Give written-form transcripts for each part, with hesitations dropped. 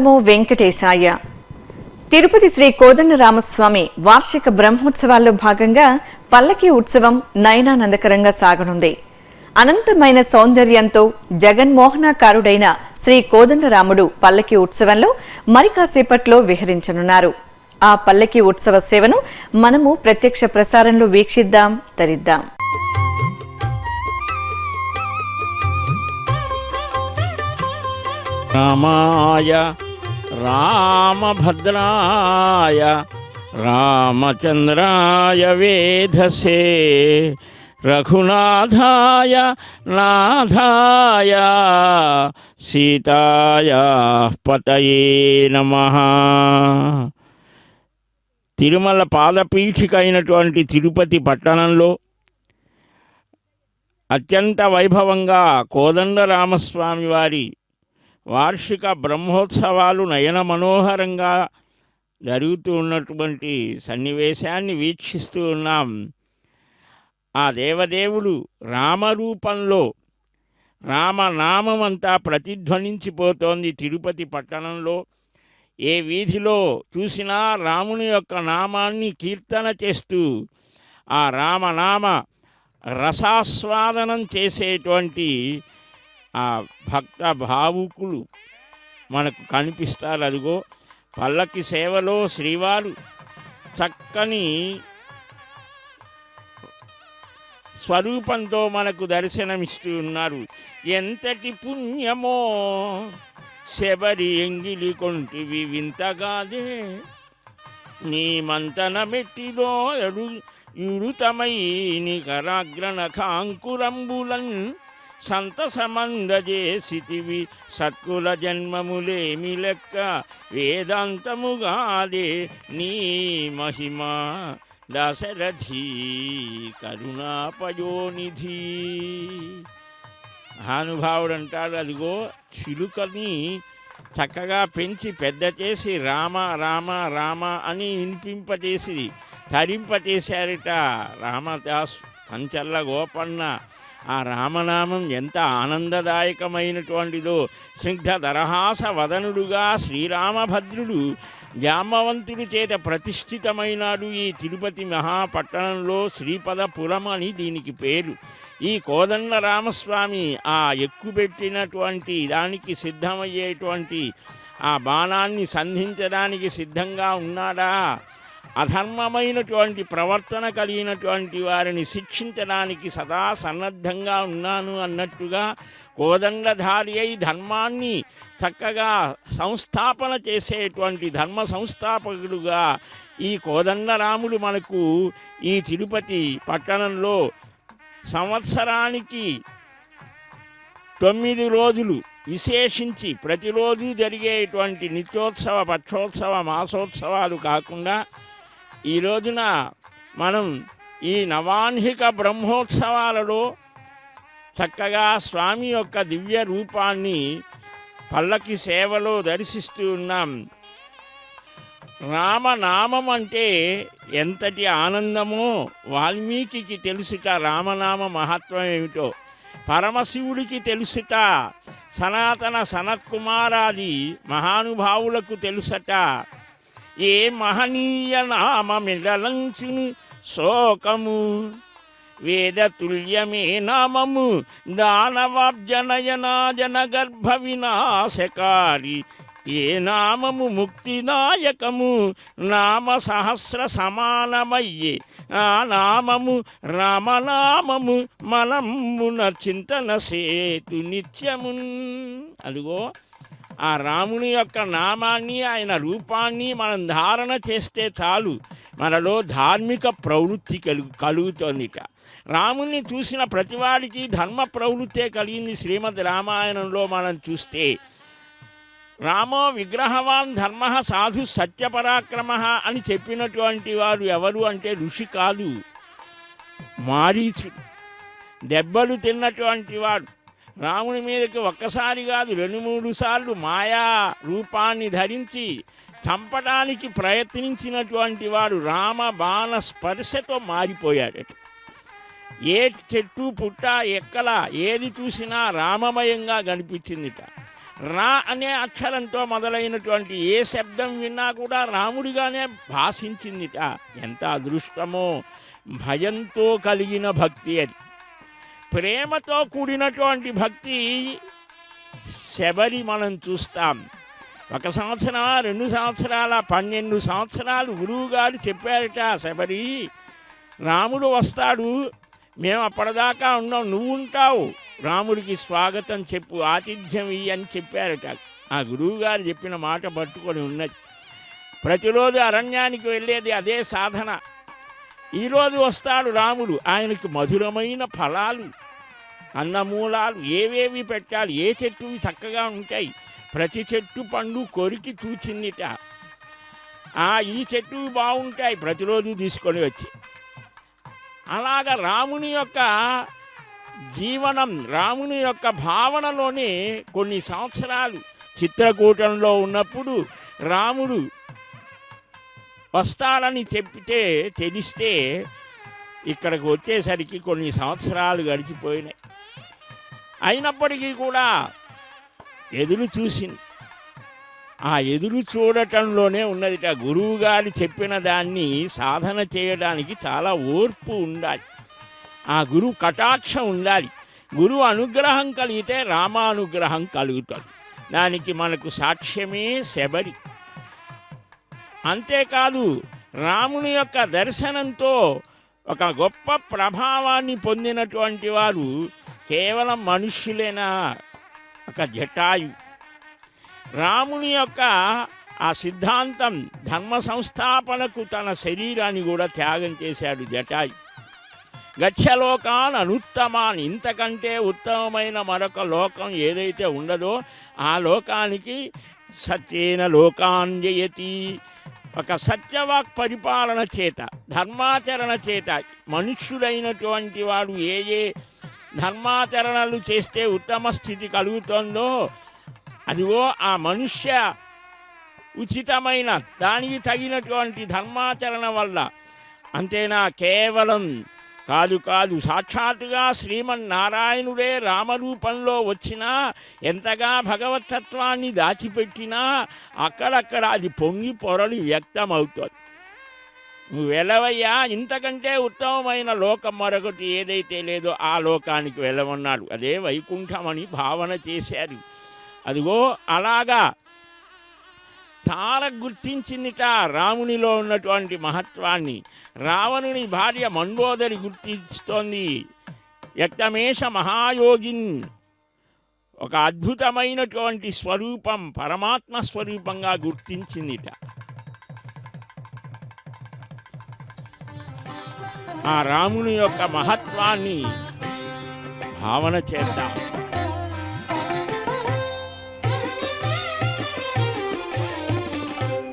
నమో వెంకటేశాయ. తిరుపతి శ్రీ కోదండరామస్వామి వార్షిక బ్రహ్మోత్సవాల్లో భాగంగా పల్లకి ఉత్సవం నయనానందకరంగా సాగనుంది. అనంతమైన సౌందర్యంతో జగన్మోహనాకారుడైన శ్రీ కోదండరాముడు పల్లకి ఉత్సవంలో మరి కాసేపట్లో విహరించనున్నారు. ఆ పల్లకి ఉత్సవ సేవను మనము ప్రత్యక్ష ప్రసారంలో వీక్షిద్దాం, తరిద్దాం. రామాయ రామభద్రాయ రామచంద్రాయ వేధసే రఘునాథాయ నాథాయ సీతాయ పతయే నమః. తిరుమల పాదపీఠిక అయినటువంటి తిరుపతి పట్టణంలో అత్యంత వైభవంగా కోదండరామస్వామి వారి వార్షిక బ్రహ్మోత్సవాలు నయన మనోహరంగా జరుగుతూ ఉన్నటువంటి సన్నివేశాన్ని వీక్షిస్తూ ఉన్నాం. ఆ దేవదేవుడు రామరూపంలో రామనామం అంతా ప్రతిధ్వనించిపోతోంది. తిరుపతి పట్టణంలో ఏ వీధిలో చూసినా రాముని యొక్క నామాన్ని కీర్తన చేస్తూ ఆ రామనామ రసాస్వాదనం చేసేటువంటి ఆ భక్త భావుకులు మనకు కనిపిస్తారు. అదిగో పల్లకి సేవలో శ్రీవారు చక్కని స్వరూపంతో మనకు దర్శనమిస్తూ ఉన్నారు. ఎంతటి పుణ్యమో శబరి ఎంగిలి కొంటివి వింతగాదే, నీ మంతన మెట్టిదో యుడుతమై నికరాగ్రణ కాంకురంబులన్ సంతసమందజేసితివి సత్కుల జన్మములేమి లెక్క వేదాంతముగాదే నీ మహిమా దశరథీ కరుణాపయోనిధి. మహానుభావుడు అంటాడు, అదిగో చిలుకని చక్కగా పెంచి పెద్ద చేసి రామ రామ రామ అని వినిపింపజేసి తరింపచేశారట రామదాసు కంచల్ల గోపన్న. ఆ రామనామం ఎంత ఆనందదాయకమైనటువంటిదో. స్నిగ్ధ దరహాస వదనుడుగా శ్రీరామభద్రుడు జాంబవంతుడి చేత ప్రతిష్ఠితమైనాడు. ఈ తిరుపతి మహాపట్టణంలో శ్రీపదపురం అని దీనికి పేరు. ఈ కోదండరామస్వామి ఆ ఎక్కుపెట్టినటువంటి దానికి సిద్ధమయ్యేటువంటి ఆ బాణాన్ని సంధించడానికి సిద్ధంగా ఉన్నాడా? అధర్మమైనటువంటి ప్రవర్తన కలిగినటువంటి వారిని శిక్షించడానికి సదా సన్నద్ధంగా ఉన్నాను అన్నట్టుగా కోదండధారి అయి ధర్మాన్ని చక్కగా సంస్థాపన చేసేటువంటి ధర్మ సంస్థాపకుడుగా ఈ కోదండరాముడు మనకు ఈ తిరుపతి పట్టణంలో సంవత్సరానికి 9 రోజులు విశేషించి ప్రతిరోజు జరిగేటువంటి నిత్యోత్సవ పక్షోత్సవ మాసోత్సవాలు కాకుండా ఈ రోజున మనం ఈ నవాన్హిక బ్రహ్మోత్సవాలలో చక్కగా స్వామి యొక్క దివ్య రూపాన్ని పల్లకి సేవలో దర్శిస్తూ ఉన్నాం. రామనామం అంటే ఎంతటి ఆనందమో వాల్మీకి తెలుసుట. రామనామ మహత్వం ఏమిటో పరమశివుడికి తెలుసుట. సనాతన సనత్కుమారాది మహానుభావులకు తెలుసట. ఏ మహనీయ నామమిడలంచును శోకము వేదతుల్యమే నామము దానవాబ్జనయనాజన గర్భ వినాశకారి. ఏ నామము ముక్తిదాయకము నామ సహస్ర సమానమయ్యే ఆ నామము రామనామము మనమున చింతన సేతు నిత్యమున్. అదిగో ఆ రాముని యొక్క నామాన్ని ఆయన రూపాన్ని మనం ధారణ చేస్తే చాలు మనలో ధార్మిక ప్రవృత్తి కలుగుతోందిట. రాముని చూసిన ప్రతివాడికి ధర్మ ప్రవృత్తే కలిగింది. శ్రీమద్ రామాయణంలో మనం చూస్తే రామో విగ్రహవాన్ ధర్మ సాధు సత్యపరాక్రమ అని చెప్పినటువంటి వారు ఎవరు అంటే ఋషి కాదు, మారీచుడు. దెబ్బలు తిన్నటువంటి వాడు. రాముని మీదకి ఒక్కసారి కాదు 2-3 సార్లు మాయా రూపాన్ని ధరించి చంపడానికి ప్రయత్నించినటువంటి వాడు రామ బాణ స్పర్శతో మారిపోయాడట. ఏ చెట్టు పుట్ట ఎక్కల ఏది చూసినా రామమయంగా కనిపించిందిట. రా అనే అక్షరంతో మొదలైనటువంటి ఏ శబ్దం విన్నా కూడా రాముడిగానే భాషించిందిట. ఎంత అదృష్టమో! భయంతో కలిగిన భక్తి అది. ప్రేమతో కూడినటువంటి భక్తి శబరి మనం చూస్తాం. 1 సంవత్సరం 2 సంవత్సరాల 12 సంవత్సరాలు గురువుగారు చెప్పారట, శబరి రాముడు వస్తాడు, మేము అప్పటిదాకా ఉన్నాం, నువ్వు ఉంటావు, రాముడికి స్వాగతం చెప్పు, ఆతిథ్యం ఇయ్యి అని చెప్పారట. ఆ గురువుగారు చెప్పిన మాట పట్టుకొని ఉన్నది. ప్రతిరోజు అరణ్యానికి వెళ్ళేది అదే సాధన. ఈరోజు వస్తాడు రాముడు, ఆయనకి మధురమైన ఫలాలు, అన్నమూలాలు ఏవేవి పెట్టాలి, ఏ చెట్టు చక్కగా ఉంటాయి, ప్రతి చెట్టు పండు కొరికి చూచిందిట. ఈ చెట్టు బాగుంటాయి, ప్రతిరోజు తీసుకొని వచ్చి. అలాగా రాముని యొక్క జీవనం, రాముని యొక్క భావనలోనే కొన్ని సంవత్సరాలు చిత్రకూటంలో ఉన్నప్పుడు రాముడు వస్తాడని తెలిస్తే ఇక్కడికి వచ్చేసరికి కొన్ని సంవత్సరాలు గడిచిపోయినాయి. అయినప్పటికీ కూడా ఎదురు చూసింది. ఆ ఎదురు చూడటంలోనే ఉన్నదిట. గురువుగారు చెప్పిన దాన్ని సాధన చేయడానికి చాలా ఓర్పు ఉండాలి, ఆ గురువు కటాక్షం ఉండాలి. గురువు అనుగ్రహం కలిగితే రామానుగ్రహం కలుగుతుంది. దానికి మనకు సాక్ష్యమే శబరి. అంతేకాదు, రాముని యొక్క దర్శనంతో ఒక గొప్ప ప్రభావాన్ని పొందినటువంటి వారు కేవలం మనుష్యులేనా? ఒక జటాయు. రాముని యొక్క ఆ సిద్ధాంతం ధర్మ సంస్థాపనకు తన శరీరాన్ని కూడా త్యాగం చేశాడు జటాయు. గచ్చలోకాన్ అనుత్తమాన్, ఇంతకంటే ఉత్తమమైన మరొక లోకం ఏదైతే ఉండదో ఆ లోకానికి సత్యేన లోకాన్ జయతి, ఒక సత్యవాక్ పరిపాలన చేత, ధర్మాచరణ చేత మనుష్యుడైనటువంటి వాడు ఏ ఏ ధర్మాచరణలు చేస్తే ఉత్తమ స్థితి కలుగుతుందో అదిగో ఆ మనుష్య ఉచితమైన దానికి తగినటువంటి ధర్మాచరణ వల్ల. అంతేనా? కేవలం కాదు, సాక్షాత్తుగా శ్రీమన్నారాయణుడే రామరూపంలో వచ్చినా, ఎంతగా భగవతత్వాన్ని దాచిపెట్టినా అక్కడక్కడ అది పొంగి పొరలి వ్యక్తమవుతుంది. నువ్వు వెళ్ళవయ్యా, ఇంతకంటే ఉత్తమమైన లోకం మరొకటి ఏదైతే లేదో ఆ లోకానికి వెళ్ళమన్నాడు. అదే వైకుంఠమని భావన చేశారు. అదిగో అలాగా తార గుర్తించిందిట రామునిలో ఉన్నటువంటి మహత్వాన్ని. రావణుని భార్య మండోదరి గుర్తిస్తోంది. వ్యక్తమేష మహాయోగిన్, ఒక అద్భుతమైనటువంటి స్వరూపం, పరమాత్మ స్వరూపంగా గుర్తించిందిట. ఆ రాముని యొక్క మహత్వాన్ని భావన చేద్దాం.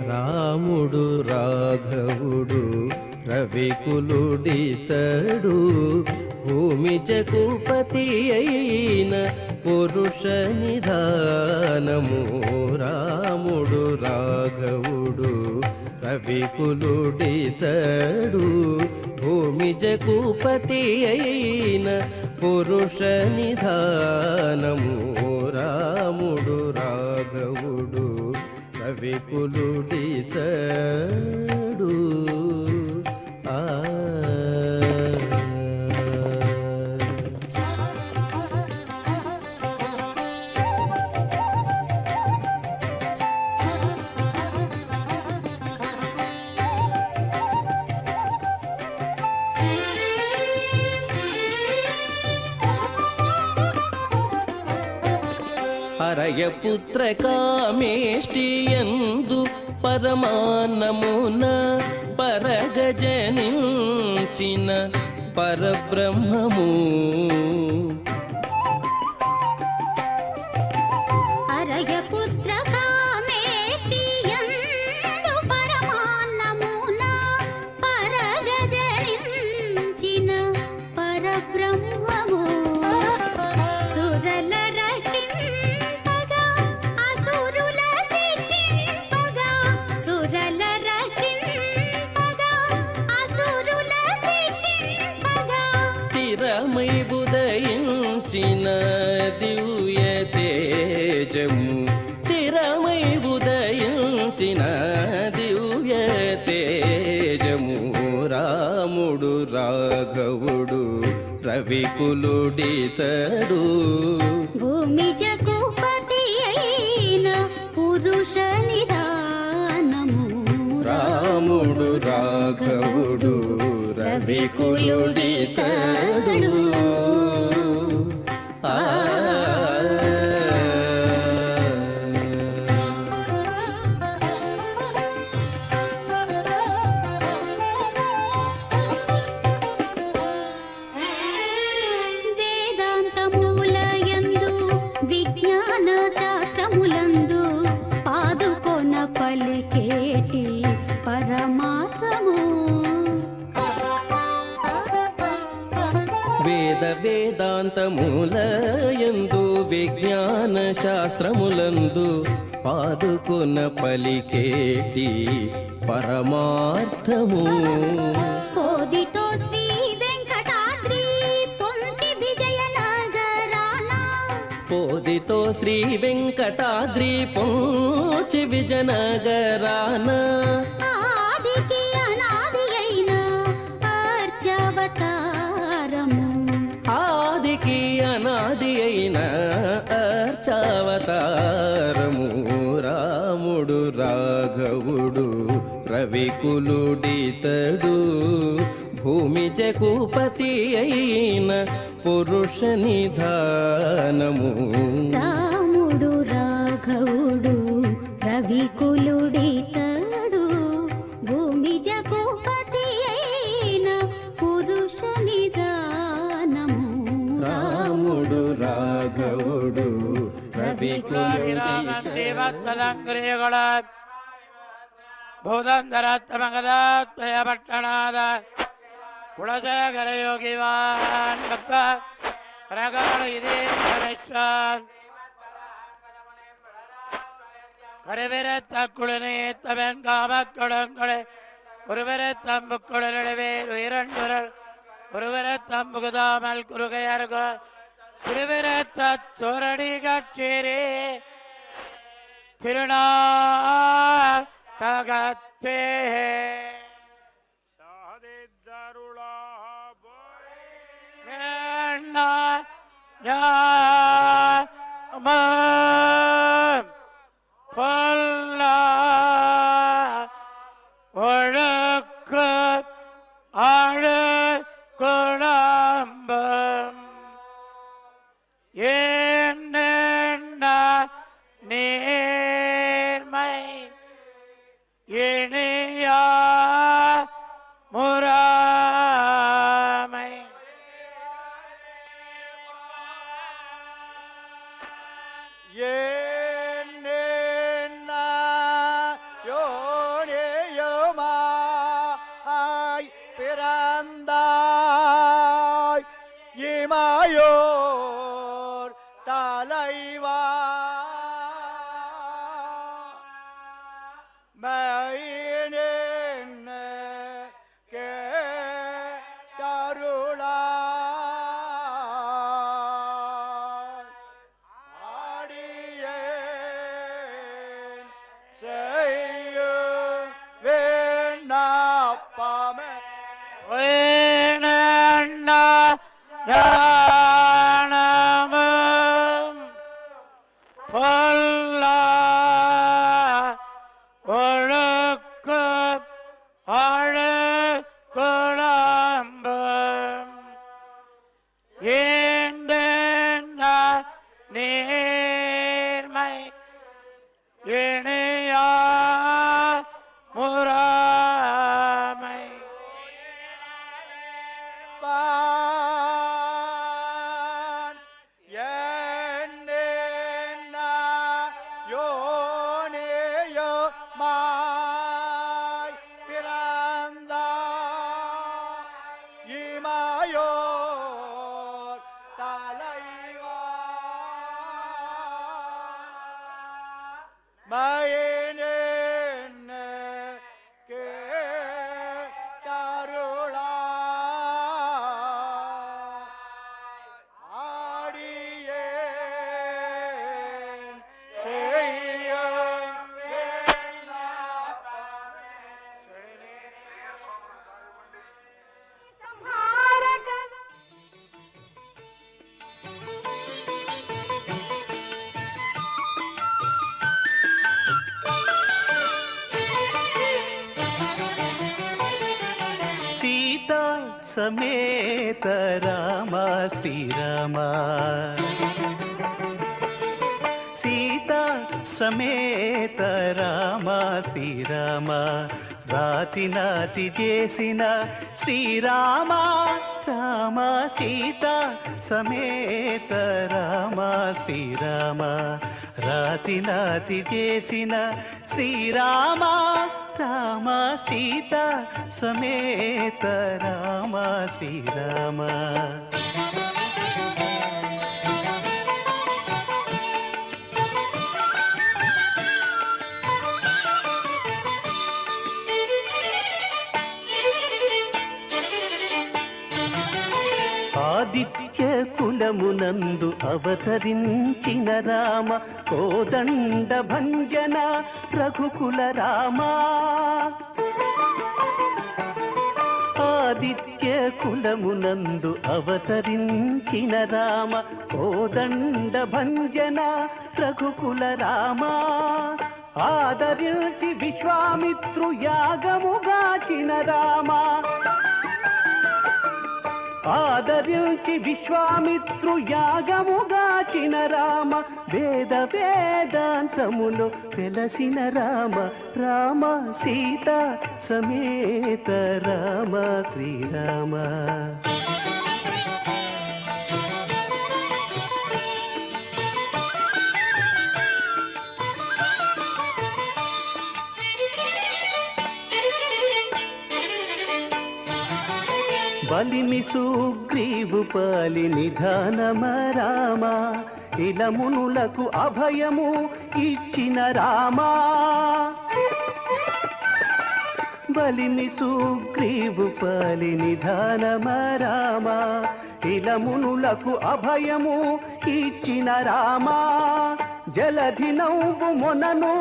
రాముడు రాఘవుడు రవికులుడితడు, భూమి జగుపతి అయిన పురుష నిధానము. రాముడు రాఘవుడు రవికులుడితడు, భూమి జగుపతి అయిన పురుష నిధానము. రాముడు రాఘవుడు రవికులుడితడు. హరయపుత్ర కామేష్టియందు పరమాన్నమున పరగజనించిన పరబ్రహ్మము. హరయపుత్ర కామేష్టియందు పరమాన్నమున పరగజనించిన పరబ్రహ్మము. సురల ఉదయించిన దివ్య తేజము. తేజము రాముడు రాఘవుడు రవికులుడితడు భూమి జగపతి అయిన పురుష నిదానము రాముడు రాఘవుడు రవికులుడితడు ఆ వేదాంతమూలయందు విజ్ఞాన శాస్త్రములందు పాదుకొన పలికేటి పరమాత్మము వేదాంతమూలయందు విజ్ఞాన శాస్త్రములందు పాదుకున్న పలికేటి పరమార్థము కోదితో శ్రీ వెంకటాద్రి పొంచి విజయనగరాన పోదితో శ్రీ వెంకటాద్రి పొంచి విజయనగరాన ఆదికి అనాది అయిన అర్చావతారము ఆదికి అనాది అయిన అర్చావతారము రాముడు రాఘవుడు రవికులుడితడు భూమి జగపతి అయిన పురుష నిధానము రాముడు రాఘవుడు రవికులుడితడు భూమి జగపతి అయిన పురుష నిదానము రాముడు రాఘవుడు ದೇವತ್ವದಂಗ್ರಿಯಗಳ ಭೂದಂಧರಾತ್ಮಗದಾತ್ಮಯ ಪಟ್ಟಣಾದ ಕುಳಶೇಖರ ಯೋಗಿವಾನ್ ಭಕ್ತ ರಗಳು ಇದೇ ಗಣೇಶಾನ್ கருவிரத்த குளிநேத்தவன் காமக்கொடங்களே ஒருவரை தம்புக்குழலிடவே இரண்டுரல் ஒருவரை தம்புகுதாமல் குறுகையர்கோ திருவிரத்த தோரணி கட்சேரே திருநாகத்தே பொல்ல ஒழுக்கு ஆழு குழம்பம் என்ன நேர்மை இணையா முறாமை பிறந்தாய் இமாயோர் தலைவா மைனேன்ன கேட்டருளாய் ஆடியேன் செய்யும் வேண்டாப்பமே ஞானமும் பொல்ல ஒழுக்கும் ஆழு குழம்பும் ஏண்ட நேர்மை இணையா முறாமை பான் என்னென்ன யோனேயோ மாய் பிறந்தாய் సీతా సమేత రామ శ్రీరామ సీతా సమేత రామ శ్రీరామ రాతి నాతి చేసిన శ్రీరామ రామ సీతా సమేత రామ శ్రీరామ రాతి నాతి చేసిన శ్రీరామ రామ సీతా సమేత రామ శ్రీరామ ఆదిత్య కులమునందు అవతరించిన రామ కోదండ భంజన రఘుకుల రామ ఆదిత్య కులమునందు అవతరించిన రామ కోదండ భంజన రఘుకుల రామ ఆదరించి విశ్వామిత్రు యాగముగాచిన రామ ఆదరించి విశ్వామిత్రు యాగముగాచిన రామ వేద వేదాంతములో వెలసిన రామ రామ సీతా సమేత రామ శ్రీరామ బలిమి సుగ్రీవు పాలి నిధానమ రామ ఇలమునులకు అభయము ఇచ్చిన రామ బలిమి సుగ్రీవు పాలి నిధానమ రామ ఇలమునులకు అభయము ఇచ్చిన రామ జలధి నవ్వు మొనను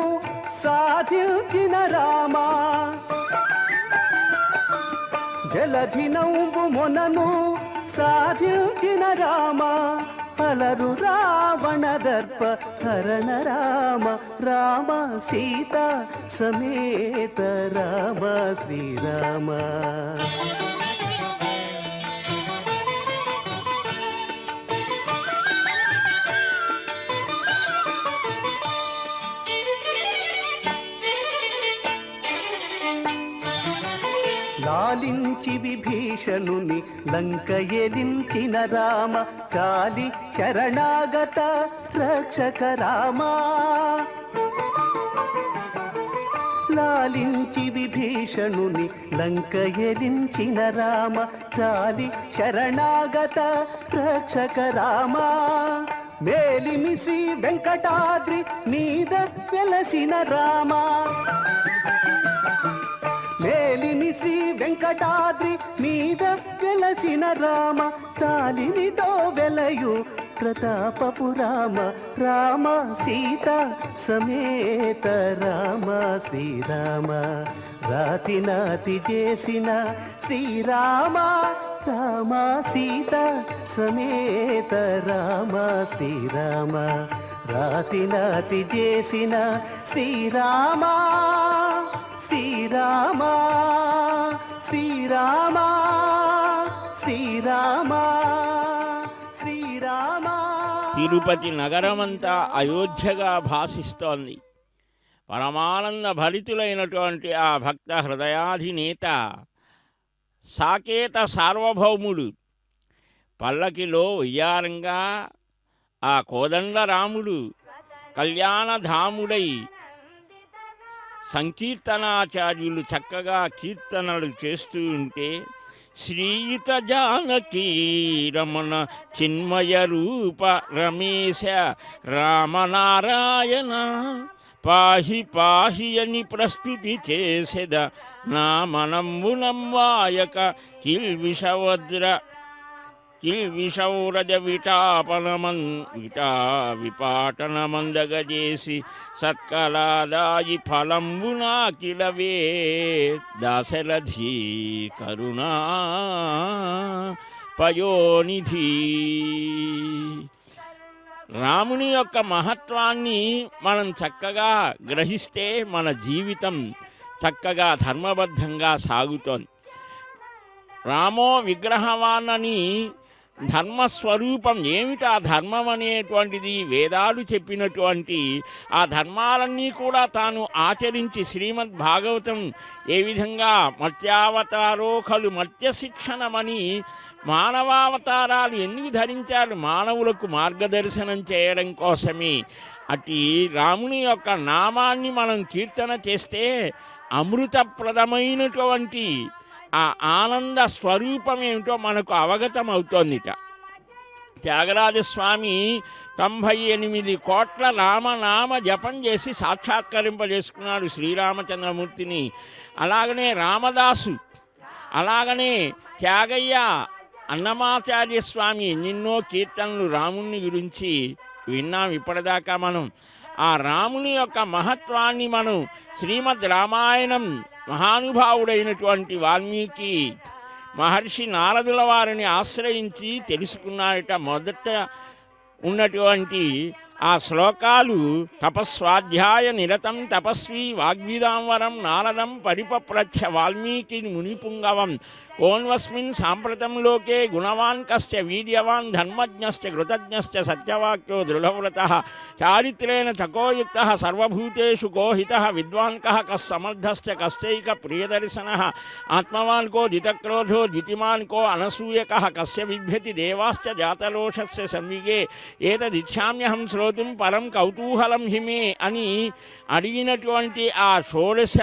సాధించిన రామ జలధి నవ్వు మొనను సాధించిన రామ అలరు రావణ దర్ప హరణ రామ రామ సీతా సమేత రామ శ్రీరామ లాలించి విభీషణుని లంక ఎలించిన రామ చాలి శరణాగత రక్షక రామ లాలించి విభీషణుని లంక ఎలించిన రామ చాలి శరణాగత రక్షక రామ మేలిమి శ్రీ వెంకటాద్రి మీద వెలసిన రామ మేలిమి శ్రీ వెంకటాద్రి మీద వెలసిన రామ తాలినితో వెలయు ప్రతాపపు రామ రామ సీతా సమేత రామ శ్రీరామ రాతి నాతి చేసిన శ్రీరామ రామ సీతా సమేత రామ శ్రీరామ రాతి నాతి చేసిన శ్రీరామ శ్రీరామ శ్రీరామ శ్రీరామ శ్రీరామ తిరుపతి నగరమంతా అయోధ్యగా భాసిస్తోంది. పరమానంద భరితులైనటువంటి ఆ భక్త హృదయాధినేత సాకేత సార్వభౌముడు పల్లకిలో ఉయ్యారంగా ఆ కోదండరాముడు కళ్యాణధాముడై సంకీర్తనాచార్యులు చక్కగా కీర్తనలు చేస్తూ ఉంటే శ్రీయుత జానకీ రమణ చిన్మయ రూప రమేశ రామనారాయణ పాహి పాహి అని ప్రస్తుతి చేసెద నా మనంబునంవాయక కిల్విషవద్ర కిల్విషౌరజ విపాటనమందగజేసి సత్కలాదాయి ఫలంబునా కిలవే దాశరథీ కరుణా పయోనిధి. రాముని యొక్క మహత్వాన్ని మనం చక్కగా గ్రహిస్తే మన జీవితం చక్కగా ధర్మబద్ధంగా సాగుతోంది. రామో విగ్రహవానని ధర్మస్వరూపం ఏమిటి ఆ ధర్మం అనేటువంటిది వేదాలు చెప్పినటువంటి ఆ ధర్మాలన్నీ కూడా తాను ఆచరించి శ్రీమద్ భాగవతం ఏ విధంగా మత్స్యావతారో ఖలు మత్స్య శిక్షణమని మానవావతారాలు ఎందుకు ధరించారు మానవులకు మార్గదర్శనం చేయడం కోసమే అటు రాముని యొక్క నామాన్ని మనం కీర్తన చేస్తే అమృతప్రదమైనటువంటి ఆ ఆనంద స్వరూపం ఏమిటో మనకు అవగతం అవుతోందిట. త్యాగరాజస్వామి 98 కోట్ల రామనామ జపం చేసి సాక్షాత్కరింపజేసుకున్నాడు శ్రీరామచంద్రమూర్తిని. అలాగనే రామదాసు, అలాగనే త్యాగయ్య, అన్నమాచార్య స్వామి ఎన్నెన్నో కీర్తనలు రాముని గురించి విన్నాం ఇప్పటిదాకా. మనం ఆ రాముని యొక్క మహత్వాన్ని మనం శ్రీమద్ రామాయణం మహానుభావుడైనటువంటి వాల్మీకి మహర్షి నారదుల వారిని ఆశ్రయించి తెలుసుకున్నారట. మొదట ఉన్నటువంటి ఆ శ్లోకాలు తపస్వాధ్యాయ నిరతం తపస్వి వాగ్విదాంవరం నారదం పరిపప్రచ్ఛ వాల్మీకి మునిపుంగవం కోన్వస్మిన్ సాంప్రతం లోకే గుణవాన్ కశ్చ వీర్యవాన్ ధర్మజ్ఞశ్చ కృతజ్ఞశ్చ సత్యవాక్యో దృఢవ్రతః చారిత్రేణ తకోయుక్తః సర్వభూతేషు కోహితః విద్వాన్ కః కస్ సమర్థశ్చ కశ్చైక ప్రియదర్శనః ఆత్మవాన్ కో జితక్రోధో జితిమాన్ కో అనసూయకః కస్య బిభ్యతి దేవాశ్చ జాతరోషస్య సంవిగే ఏతదిచ్ఛామ్యహం శ్రోతుం పరం కౌతూహలం హిమే అని అడిగినటువంటి ఆ షోడశ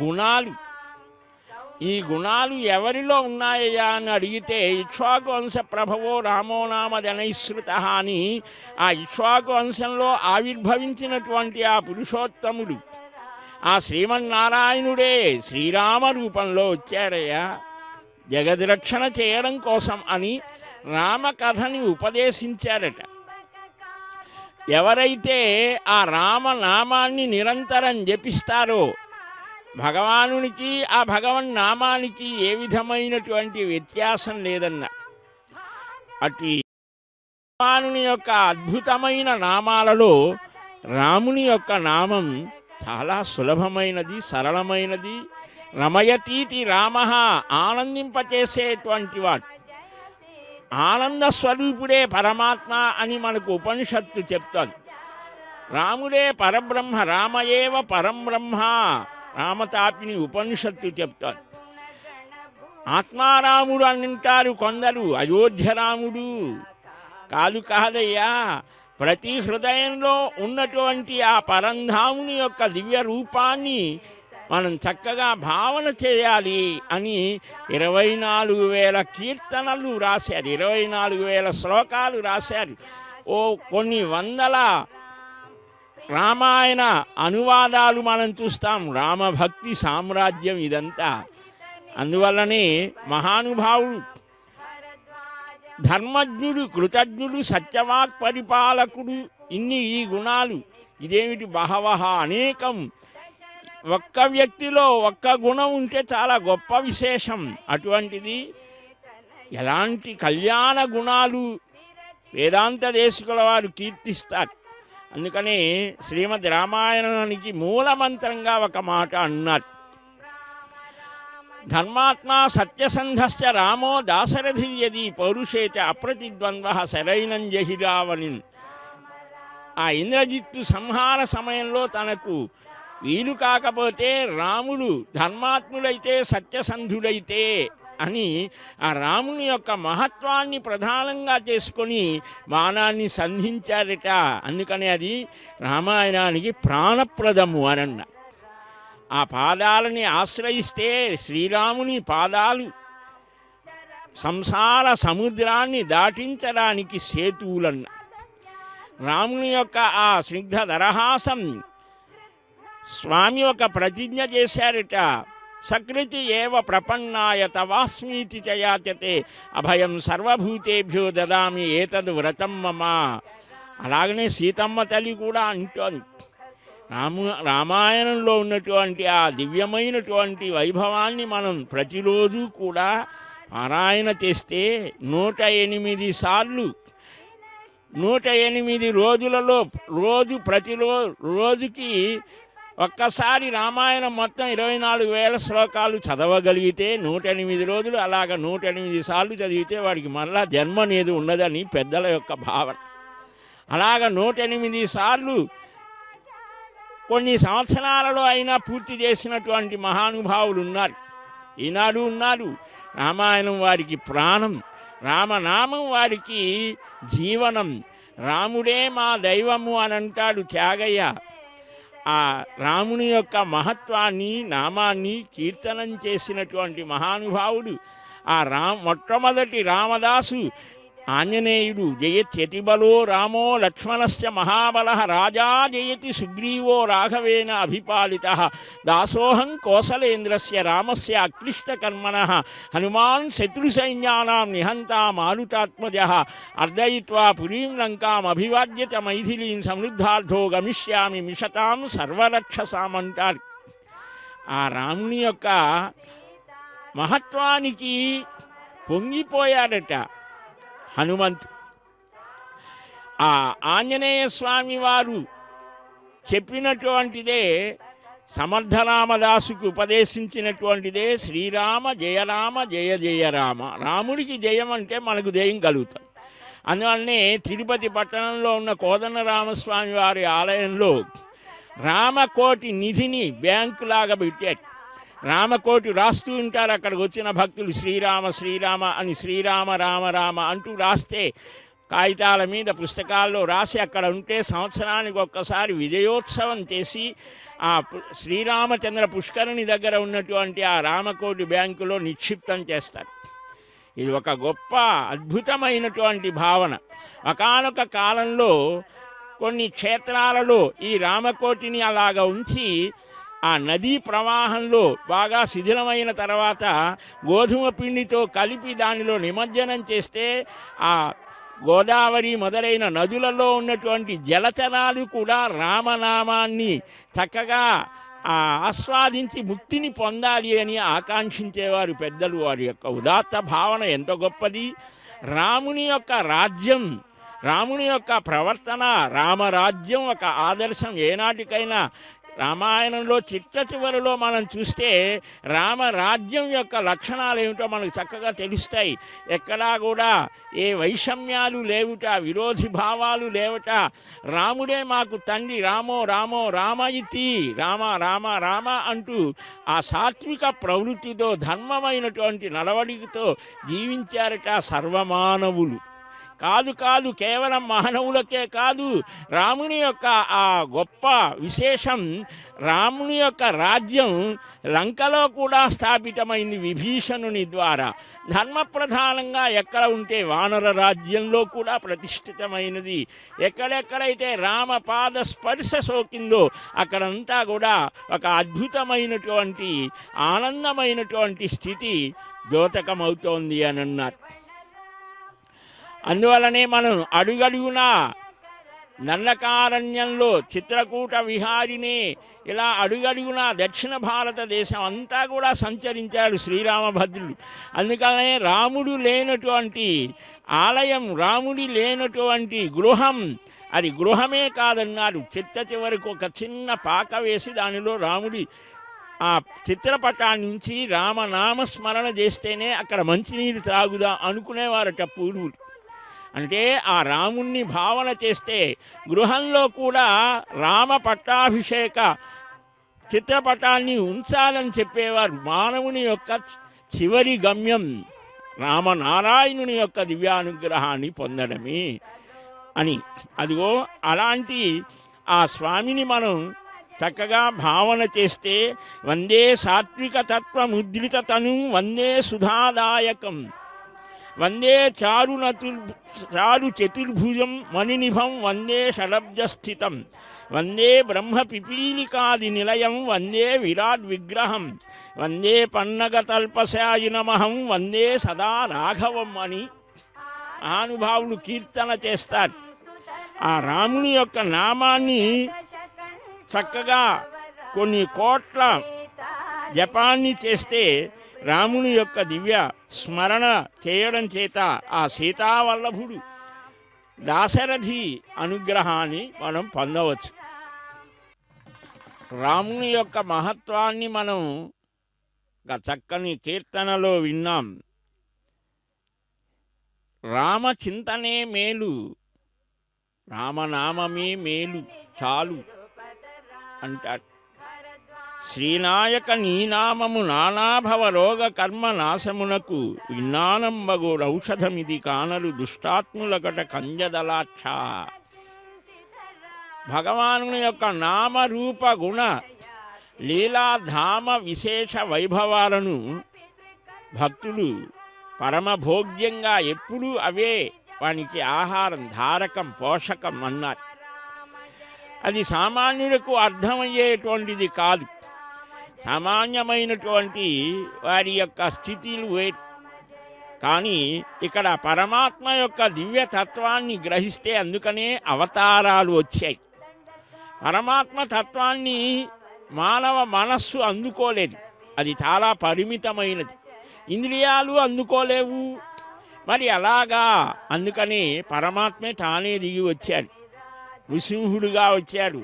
గుణాలు, ఈ గుణాలు ఎవరిలో ఉన్నాయా అని అడిగితే ఇక్ష్వాకు వంశ ప్రభవో రామో నామ జనైశ్రుత అని ఆ ఇక్ష్వాకు వంశంలో ఆవిర్భవించినటువంటి ఆ పురుషోత్తముడు ఆ శ్రీమన్నారాయణుడే శ్రీరామ రూపంలో వచ్చాడయ్యా జగద్రక్షణ చేయడం కోసం అని రామకథని ఉపదేశించారట. ఎవరైతే ఆ రామనామాన్ని నిరంతరం జపిస్తారో భగవానునికి ఆ భగవన్ నామానికి ఏ విధమైనటువంటి వ్యత్యాసం లేదన్న. అటు భగవానుని యొక్క అద్భుతమైన నామాలలో రాముని యొక్క నామం చాలా సులభమైనది, సరళమైనది. రమయతీతి రామ, ఆనందింపచేసేటువంటి వాడు. ఆనంద స్వరూపుడే పరమాత్మ అని మనకు ఉపనిషత్తు చెప్తోంది. రాముడే పరబ్రహ్మ, రామయేవ పరంబ్రహ్మ రామతాపిని ఉపనిషత్తు చెప్తారు. ఆత్మారాముడు అంటారు కొందరు, అయోధ్య రాముడు కాదయ్యా. ప్రతి హృదయంలో ఉన్నటువంటి ఆ పరంధాముని యొక్క దివ్య రూపాన్ని మనం చక్కగా భావన చేయాలి అని 24,000 కీర్తనలు రాశారు, 24,000 శ్లోకాలు రాశారు. కొన్ని వందల రామాయణ అనువాదాలు మనం చూస్తాం. రామభక్తి సామ్రాజ్యం ఇదంతా. అందువల్లనే మహానుభావుడు, ధర్మజ్ఞుడు, కృతజ్ఞుడు, సత్యవాక్ పరిపాలకుడు, ఈ గుణాలు ఇదేమిటి బహవహ అనేకం. ఒక్క వ్యక్తిలో ఒక్క గుణం ఉంటే చాలా గొప్ప విశేషం. అటువంటిది ఎలాంటి కళ్యాణ గుణాలు వేదాంత దేశికుల వారు కీర్తిస్తారు. అందుకనే శ్రీమద్ రామాయణానికి మూలమంత్రంగా ఒక మాట అన్నారు. ధర్మాత్మా సత్యసంధశ్చ రామో దాశరథిర్యది పౌరుషేచ అప్రతిద్వంద్వ శరైనంజహిరావణిన్. ఆ ఇంద్రజిత్తు సంహార సమయంలో తనకు వీలు కాకపోతే రాముడు ధర్మాత్ముడైతే సత్యసంధుడైతే అని ఆ రాముని యొక్క మహత్వాన్ని ప్రధానంగా చేసుకొని బాణాన్ని సంధించారట. అందుకని అది రామాయణానికి ప్రాణప్రదము అనన్న. ఆ పాదాలని ఆశ్రయిస్తే శ్రీరాముని పాదాలు సంసార సముద్రాన్ని దాటించడానికి సేతువులన్న. రాముని యొక్క ఆ స్నిగ్ధ దరహాసం స్వామి ఒక ప్రతిజ్ఞ చేశారట. సకృతి ఏవ ప్రపన్నాయ తవాస్మీతి చయాచతే అభయం సర్వభూతేభ్యో దదామి ఏతద్ వ్రతం మమ. అలాగనే సీతమ్మ తల్లి కూడా అంటోంది. రామాయణంలో ఉన్నటువంటి ఆ దివ్యమైనటువంటి వైభవాన్ని మనం ప్రతిరోజు కూడా పారాయణ చేస్తే 108 సార్లు 108 రోజులలో రోజుకి ఒక్కసారి రామాయణం మొత్తం 24,000 శ్లోకాలు చదవగలిగితే 108 రోజులు అలాగ 108 సార్లు చదివితే వాడికి మళ్ళా జన్మ అనేది ఉండదని పెద్దల యొక్క భావన. అలాగ 108 సార్లు కొన్ని సంవత్సరాలలో అయినా పూర్తి చేసినటువంటి మహానుభావులు ఉన్నారు, ఈనాడు ఉన్నారు. రామాయణం వారికి ప్రాణం, రామనామం వారికి జీవనం. రాముడే మా దైవము అని అంటాడు త్యాగయ్య. ఆ రాముని యొక్క మహత్వాన్ని, నామాన్ని కీర్తనం చేసినటువంటి మహానుభావుడు ఆ మొట్టమొదటి రామదాసు ఆంజనేయుడు. జయత్యతిబలో రామో లక్ష్మణస్య మహాబల రాజా జయతి సుగ్రీవో రాఘవేన అభిపాలిత దాసోహం కోసలేంద్రస్య రామస్య అక్లిష్టకర్మణ హనుమాన్ శత్రుసైన్యానాం నిహంతా మారుతాత్మజ అర్దయిత్వా పురీం లంకాం అభివాద్యత మైథిలీం సమృద్ధార్థో గమిష్యామి మిషతాం సర్వరక్షసామంటారు. ఆ రాముని యొక్క మహత్వానికి పొంగిపోయాడట హనుమంతు. ఆ ఆంజనేయ స్వామి వారు చెప్పినటువంటిదే, సమర్థరామదాసుకు ఉపదేశించినటువంటిదే శ్రీరామ జయరామ జయ జయ రామ. రాముడికి జయం అంటే మనకు జయం కలుగుతాం. అందువల్లనే తిరుపతి పట్టణంలో ఉన్న కోదండరామస్వామి వారి ఆలయంలో రామకోటి నిధిని బ్యాంకులాగా పెట్టారు. రామకోటి రాస్తూ ఉంటారు అక్కడికి వచ్చిన భక్తులు, శ్రీరామ శ్రీరామ అని, శ్రీరామ రామ రామ అంటూ రాస్తే కాగితాల మీద పుస్తకాల్లో రాసి అక్కడ ఉంటే సంవత్సరానికి ఒక్కసారి విజయోత్సవం చేసి ఆ శ్రీరామచంద్ర పుష్కరిణి దగ్గర ఉన్నటువంటి ఆ రామకోటి బ్యాంకులో నిక్షిప్తం చేస్తారు. ఇది ఒక గొప్ప అద్భుతమైనటువంటి భావన. ఒకానొక కాలంలో కొన్ని క్షేత్రాలలో ఈ రామకోటిని అలాగ ఉంచి ఆ నదీ ప్రవాహంలో బాగా శిథిలమైన తర్వాత గోధుమ పిండితో కలిపి దానిలో నిమజ్జనం చేస్తే ఆ గోదావరి మొదలైన నదులలో ఉన్నటువంటి జలచరాలు కూడా రామనామాన్ని చక్కగా ఆస్వాదించి ముక్తిని పొందాలి అని ఆకాంక్షించేవారు పెద్దలు. వారి యొక్క ఉదాత్త భావన ఎంత గొప్పది. రాముని యొక్క రాజ్యం, రాముని యొక్క ప్రవర్తన, రామరాజ్యం ఒక ఆదర్శం. ఏనాటికైనా రామాయణంలో చిట్ట చివరిలో మనం చూస్తే రామరాజ్యం యొక్క లక్షణాలు ఏమిటో మనకు చక్కగా తెలుస్తాయి. ఎక్కడా కూడా ఏ వైషమ్యాలు లేవుట, విరోధి భావాలు లేవట. రాముడే మాకు తండ్రి, రామో రామో రామయితి, రామ రామ రామ అంటూ ఆ సాత్విక ప్రవృత్తితో ధర్మమైనటువంటి నడవడికతో జీవించారట సర్వమానవులు. కాదు కేవలం మానవులకే కాదు, రాముని యొక్క ఆ గొప్ప విశేషం, రాముని యొక్క రాజ్యం లంకలో కూడా స్థాపితమైంది విభీషణుని ద్వారా. ధర్మప్రధానంగా ఎక్కడ ఉంటే వానర రాజ్యంలో కూడా ప్రతిష్ఠితమైనది. ఎక్కడెక్కడైతే రామపాద స్పర్శ సోకిందో అక్కడంతా కూడా ఒక అద్భుతమైనటువంటి ఆనందమైనటువంటి స్థితి ద్యోతకమవుతోంది అని అన్నారు. అందువలనే మనం అడుగడుగునా దండకారణ్యంలో చిత్రకూట విహారినే ఇలా అడుగడుగునా దక్షిణ భారతదేశం అంతా కూడా సంచరించాడు శ్రీరామభద్రుడు. అందుకనే రాముడు లేనటువంటి ఆలయం, రాముడి లేనటువంటి గృహం, అది గృహమే కాదన్నారు. చిట్ట చివరికి ఒక చిన్న పాక వేసి దానిలో రాముడి ఆ చిత్రపటాన్ని నుంచి రామనామస్మరణ చేస్తేనే అక్కడ మంచినీరు త్రాగుదా అనుకునేవారట పూర్వులు. అంటే ఆ రాముణ్ణి భావన చేస్తే గృహంలో కూడా రామ పట్టాభిషేక చిత్రపటాన్ని ఉంచాలని చెప్పేవారు. మానవుని యొక్క చివరి గమ్యం రామనారాయణుని యొక్క దివ్యానుగ్రహాన్ని పొందడమే అని. అదిగో అలాంటి ఆ స్వామిని మనం చక్కగా భావన చేస్తే వందే సాత్విక తత్వముద్రిత తను, వందే సుధాదాయకం, వందే చారు చతుర్భుజం మణినిభం, వందే షడబ్జస్థితం, వందే బ్రహ్మ పిపీలికాది నిలయం, వందే విరాట్ విగ్రహం, వందే పన్నగతల్పశాయినమహం, వందే సదా రాఘవం అని మహానుభావులు కీర్తన చేస్తారు. ఆ రాముని యొక్క నామాన్ని చక్కగా కొన్ని కోట్ల జపాన్ని చేస్తే రాముని యొక్క దివ్య స్మరణ చేయడం చేత ఆ సీతావల్లభుడు దాశరథి అనుగ్రహాన్ని మనం పొందవచ్చు. రాముని యొక్క మహత్వాన్ని మనం ఒక చక్కని కీర్తనలో విన్నాం. రామచింతనే మేలు, రామనామమే మేలు చాలు అంటారు. శ్రీనాయక నీనామము నానాభవ రోగ కర్మ నాశమునకు విన్నానంబగు ఔషధమిది కానలు దుష్టాత్ములకట కంజదలాక్ష. భగవానుని యొక్క నామరూప గుణ లీలాధామ విశేష వైభవాలను భక్తులు పరమభోగ్యంగా ఎప్పుడూ అవే వానికి ఆహారం, ధారకం, పోషకం అన్నారు. అది సామాన్యులకు అర్థమయ్యేటువంటిది కాదు. సామాన్యమైనటువంటి వారి యొక్క స్థితిలు వేరు. కానీ ఇక్కడ పరమాత్మ యొక్క దివ్యతత్వాన్ని గ్రహిస్తే అందుకనే అవతారాలు వచ్చాయి. పరమాత్మ తత్వాన్ని మానవ మనస్సు అందుకోలేదు, అది చాలా పరిమితమైనది. ఇంద్రియాలు అందుకోలేవు. మరి అలాగా అందుకని పరమాత్మే తానే దిగి వచ్చాడు. నృసింహుడుగా వచ్చాడు,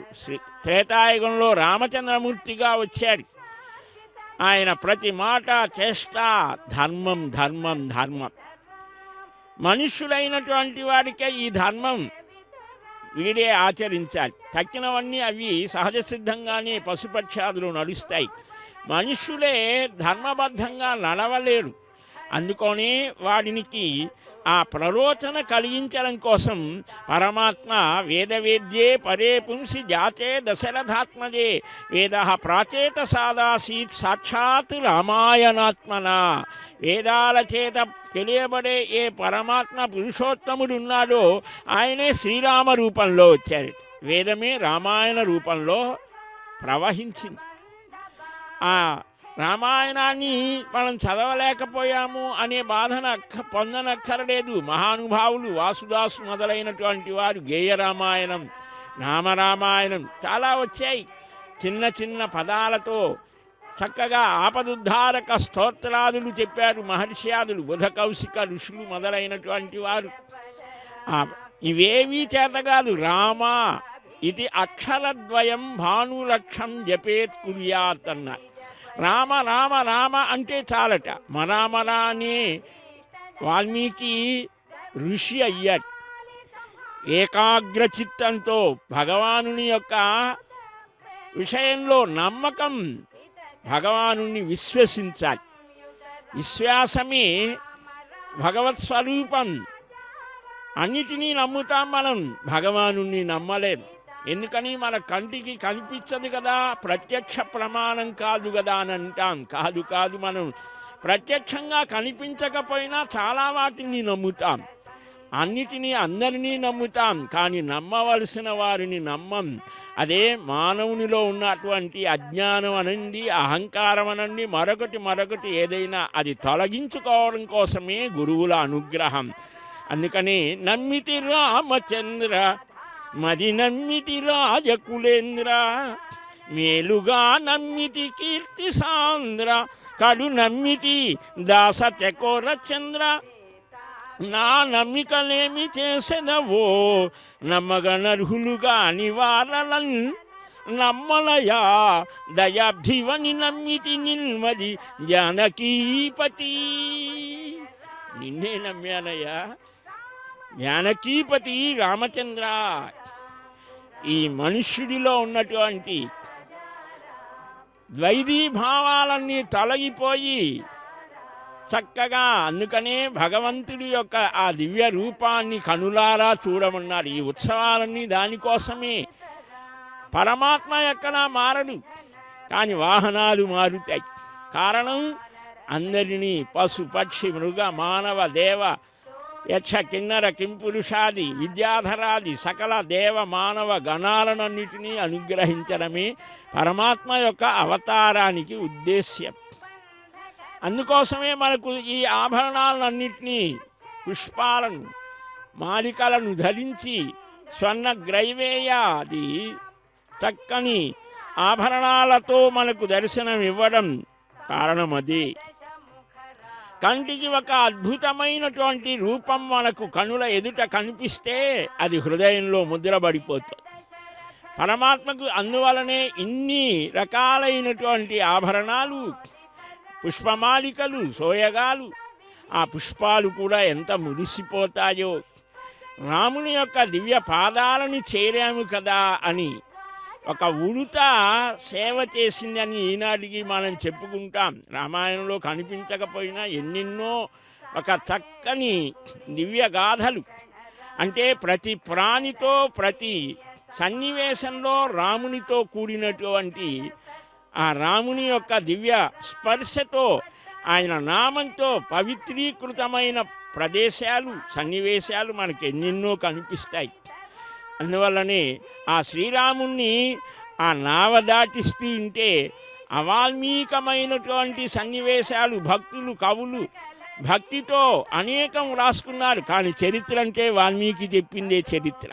త్రేతాయుగంలో రామచంద్రమూర్తిగా వచ్చాడు. ఆయన ప్రతి మాట చేష్ట ధర్మం ధర్మం ధర్మం. మనుష్యులైనటువంటి వాడికే ఈ ధర్మం వీడే ఆచరించాలి. తక్కినవన్నీ అవి సహజ సిద్ధంగానే పశుపక్షాదులు నడుస్తాయి. మనుష్యులే ధర్మబద్ధంగా నడవలేరు. అందుకనే వాడినికి ఆ ప్రరోచన కలిగించడం కోసం పరమాత్మ వేదవేద్యే పరే పుంసి జాతే దశరథాత్మజే వేద ప్రాచేత సాదాసీత్ సాక్షాత్ రామాయణాత్మన. వేదాల చేత తెలియబడే ఏ పరమాత్మ పురుషోత్తముడు ఉన్నాడో ఆయనే శ్రీరామ రూపంలో వచ్చారు. వేదమే రామాయణ రూపంలో ప్రవహించింది. ఆ రామాయణాన్ని మనం చదవలేకపోయాము అనే బాధన పొందనక్కరలేదు. మహానుభావులు వాసుదాసు మొదలైనటువంటి వారు గేయ రామాయణం, నామరామాయణం చాలా వచ్చాయి. చిన్న చిన్న పదాలతో చక్కగా ఆపదుద్ధారక స్తోత్రాదులు చెప్పారు మహర్ష్యాదులు, బుధ కౌశిక ఋషులు మొదలైనటువంటి వారు. ఇవేవీ చేత కాదు. రామ ఇది అక్షరద్వయం భానులక్షం జపేత్ కుర్యాత్ అన్నారు. రామ రామ రామ అంటే చాలట. మరామరా అనే వాల్మీకి ఋషి అయ్యాడు. ఏకాగ్ర చిత్తంతో భగవానుని యొక్క విషయంలో నమ్మకం, భగవానుని విశ్వసించాలి. విశ్వాసమే భగవత్ స్వరూపం. అన్నిటినీ నమ్ముతాం మనం, భగవానుని నమ్మలేం. ఎందుకని మన కంటికి కనిపించదు కదా, ప్రత్యక్ష ప్రమాణం కాదు కదా అని అంటాం. కాదు, మనం ప్రత్యక్షంగా కనిపించకపోయినా చాలా వాటిని నమ్ముతాం. అన్నిటినీ అందరినీ నమ్ముతాం, కానీ నమ్మవలసిన వారిని నమ్మం. అదే మానవునిలో ఉన్నటువంటి అజ్ఞానం అనండి, అహంకారం అనండి, మరొకటి ఏదైనా అది తొలగించుకోవడం కోసమే గురువుల అనుగ్రహం. అందుకని నమ్మితి రామచంద్ర మరి నమ్మితి రాజకులేంద్ర, మేలుగా నమ్మితి కీర్తి సాంద్ర, కడు నమ్మితి దాస చకోర చంద్ర. నా నమ్మికలేమి చేసెదవో నమ్మగనర్హులుగా నివారలన్, నమ్మలయా దయాబ్ధివని నమ్మితి నిన్మది జానకీపతి. నిన్నే నమ్మానయ్యా జానకీపతి రామచంద్ర. ఈ మనుష్యుడిలో ఉన్నటువంటి ద్వైధీభావాలన్నీ తొలగిపోయి చక్కగా, అందుకనే భగవంతుడి యొక్క ఆ దివ్య రూపాన్ని కనులారా చూడమన్నారు. ఈ ఉత్సవాలన్నీ దానికోసమే. పరమాత్మ ఎక్కడా మారడు, కానీ వాహనాలు మారుతాయి. కారణం అందరినీ పశు పక్షి మృగ మానవ దేవ యక్ష కిన్నర కింపురుషాది విద్యాధరాది సకల దేవ మానవ గణాలనన్నిటినీ అనుగ్రహించడమే పరమాత్మ యొక్క అవతారానికి ఉద్దేశ్యం. అందుకోసమే మనకు ఈ ఆభరణాలన్నింటినీ, పుష్పాలను, మాలికలను ధరించి స్వర్ణ గ్రైవేయాది చక్కని ఆభరణాలతో మనకు దర్శనం ఇవ్వడం కారణం అది. కంటికి ఒక అద్భుతమైనటువంటి రూపం మనకు కనుల ఎదుట కనిపిస్తే అది హృదయంలో ముద్రపడిపోతుంది. పరమాత్మకు అందువలనే ఇన్ని రకాలైనటువంటి ఆభరణాలు, పుష్పమాలికలు, సోయగాలు, ఆ పుష్పాలు కూడా ఎంత మురిసిపోతాయో. రాముని యొక్క దివ్య పాదాలని చేరాము కదా అని ఒక ఉడుత సేవ చేసిందని ఈనాటికి మనం చెప్పుకుంటాం. రామాయణంలో కనిపించకపోయినా ఎన్నెన్నో ఒక చక్కని దివ్య గాథలు, అంటే ప్రతి ప్రాణితో ప్రతి సన్నివేశంలో రామునితో కూడినటువంటి ఆ రాముని యొక్క దివ్య స్పర్శతో, ఆయన నామంతో పవిత్రీకృతమైన ప్రదేశాలు, సన్నివేశాలు మనకు ఎన్నెన్నో కనిపిస్తాయి. అందువల్లనే ఆ శ్రీరాముణ్ణి ఆ నావ దాటిస్తూ ఉంటే అవాల్మీకమైనటువంటి సన్నివేశాలు భక్తులు, కవులు భక్తితో అనేకం రాసుకున్నారు. కానీ చరిత్ర అంటే వాల్మీకి చెప్పిందే చరిత్ర.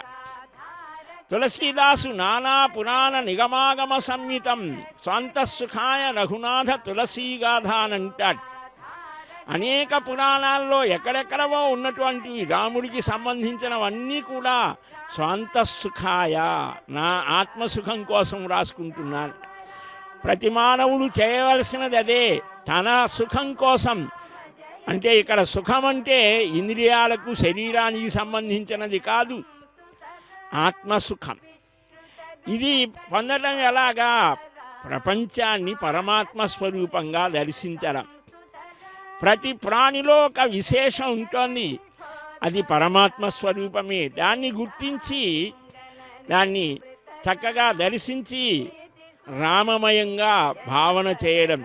తులసీదాసు నానా పురాణ నిగమాగమ సంహితం స్వంత సుఖాయ రఘునాథ తులసీగాథ అని అంటాడు. అనేక పురాణాల్లో ఎక్కడెక్కడవో ఉన్నటువంటి రాముడికి సంబంధించినవన్నీ కూడా స్వంత సుఖాయ, నా ఆత్మసుఖం కోసం రాసుకుంటున్నాను. ప్రతి మానవుడు చేయవలసినది అదే, తన సుఖం కోసం. అంటే ఇక్కడ సుఖం అంటే ఇంద్రియాలకు, శరీరానికి సంబంధించినది కాదు, ఆత్మసుఖం. ఇది పొందడం ఎలాగా? ప్రపంచాన్ని పరమాత్మ స్వరూపంగా దర్శించడం. ప్రతి ప్రాణిలో ఒక విశేషం ఉంటుంది, అది పరమాత్మ స్వరూపమే. దాన్ని గుర్తించి దాన్ని చక్కగా దర్శించి రామమయంగా భావన చేయడం.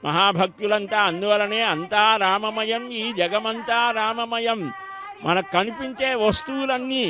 మహాభక్తులంతా అందువలనే అంతా రామమయం, ఈ జగమంతా రామమయం. మనకు కనిపించే వస్తువులన్నీ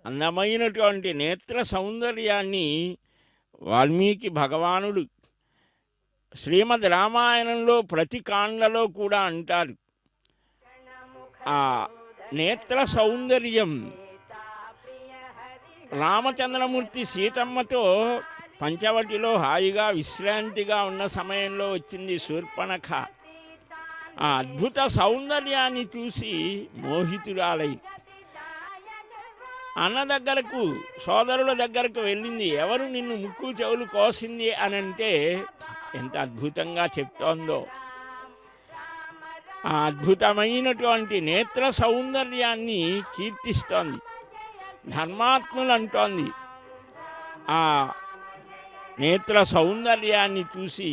అందమైనటువంటి నేత్ర సౌందర్యాన్ని వాల్మీకి భగవానుడు శ్రీమద్ రామాయణంలో ప్రతి కాండలో కూడా అంటారు. ఆ నేత్ర సౌందర్యం రామచంద్రమూర్తి సీతమ్మతో పంచవటిలో హాయిగా విశ్రాంతిగా ఉన్న సమయంలో వచ్చింది శూర్పణఖ. ఆ అద్భుత సౌందర్యాన్ని చూసి మోహితురాలై అన్న దగ్గరకు, సోదరుల దగ్గరకు వెళ్ళింది. ఎవరు నిన్ను ముక్కు చెవులు కోసింది అని అంటే ఎంత అద్భుతంగా చెప్తోందో. ఆ అద్భుతమైనటువంటి నేత్ర సౌందర్యాన్ని కీర్తిస్తోంది. ధర్మాత్ములు అంటోంది. ఆ నేత్ర సౌందర్యాన్ని చూసి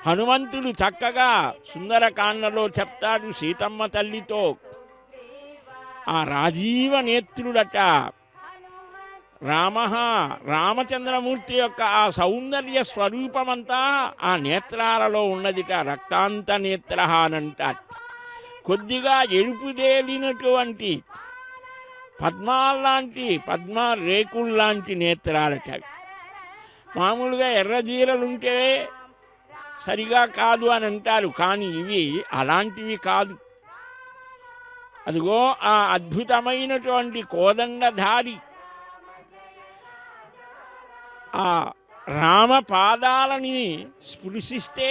హనుమంతుడు చక్కగా సుందరకాండలో చెప్తాడు సీతమ్మ తల్లితో. ఆ రాజీవ నేత్రుడట రామచంద్రమూర్తి యొక్క ఆ సౌందర్య స్వరూపమంతా ఆ నేత్రాలలో ఉన్నదిట. రక్తాంత నేత్ర అనంటారు. కొద్దిగా ఎరుపుదేలినటువంటి పద్మ రేకుల్లాంటి నేత్రాలట. మామూలుగా ఎర్రజీరలుంటే సరిగా కాదు అని అంటారు, కానీ ఇవి అలాంటివి కాదు. అదిగో ఆ అద్భుతమైనటువంటి కోదండధారి ఆ రామ పాదాలని స్పృశిస్తే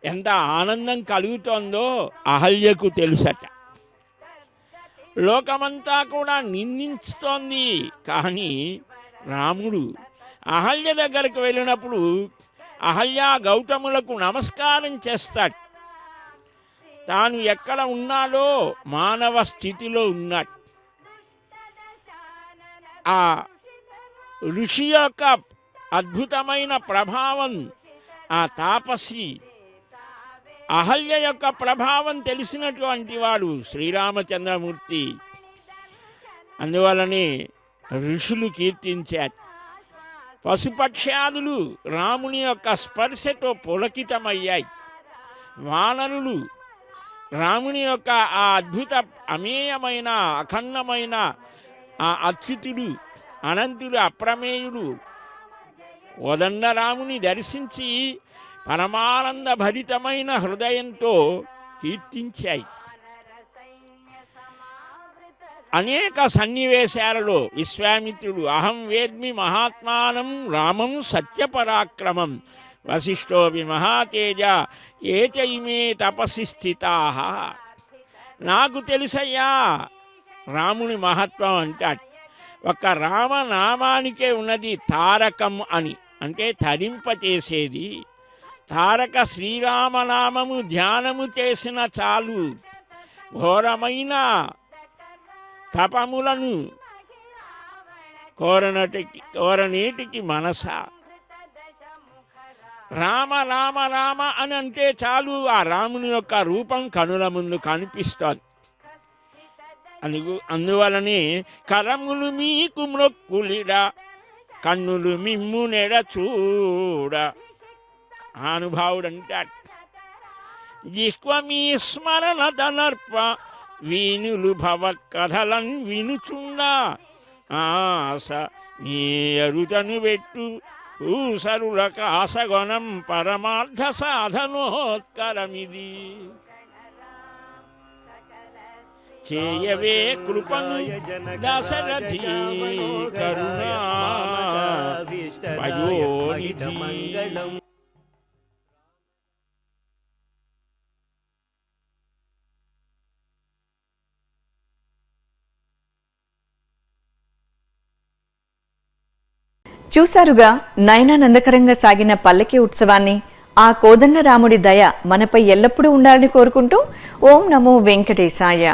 ఎంత ఆనందం కలుగుతోందో అహల్యకు తెలుసట. లోకమంతా కూడా నిందిస్తోంది, కానీ రాముడు అహల్య దగ్గరకు వెళ్ళినప్పుడు అహల్య గౌతములకు నమస్కారం చేస్తాడు. తాను ఎక్కడ ఉన్నాడో మానవ స్థితిలో ఉన్నాడు. ఆ ఋషి యొక్క అద్భుతమైన ప్రభావం, ఆ తాపసి అహల్య యొక్క ప్రభావం తెలిసినటువంటి వాడు శ్రీరామచంద్రమూర్తి. అందువలనే ఋషులు కీర్తించారు. పశుపక్ష్యాదులు రాముని యొక్క స్పర్శతో పులకితమయ్యాయి. వానరులు రాముని యొక్క ఆ అద్భుత అమేయమైన అఖండమైన ఆ అచ్యుతుడు, అనంతుడు, అప్రమేయుడు కోదండరాముని దర్శించి పరమానంద భరితమైన హృదయంతో కీర్తించాయి. అనేక సన్నివేశాలలో విశ్వామిత్రుడు అహం వేద్మి మహాత్మానం రామం సత్యపరాక్రమం వశిష్ఠోపి మహాతేజ ఏచైమే తపసి స్థితాః. నాకు తెలుసయ్యా రాముని మహత్వం అంటాడు. ఒక రామనామానికే ఉన్నది తారకం అని, అంటే తరింపచేసేది. తారక శ్రీరామనామము ధ్యానము చేసిన చాలు ఘోరమైన తపములను కోరనేటికి మనస. రామ రామ రామ అని అంటే చాలు ఆ రాముని యొక్క రూపం కనుల ముందు కనిపిస్తోంది. అందువలనే కరములు మీకు మ్రొక్కులిడా కన్నులు మిమ్ము నెడ చూడ. అనుభావుడు అంటాడు. జిహ్వ మీ స్మరణ తనర్ప వీనులు భవత్ కథలన్ వినుచుండా ఆశ మీ అరుతను పెట్టు ఊసరులక ఆశగొనం పరమార్థ సాధనోత్కరమిది. చేయవే కృపను దశరథి కరుణా వయోనిధి. చూశారుగా నయనానందకరంగా సాగిన పల్లకి ఉత్సవాన్ని. ఆ కోదండరాముడి దయ మనపై ఎల్లప్పుడూ ఉండాలని కోరుకుంటూ ఓం నమో వెంకటేశాయ.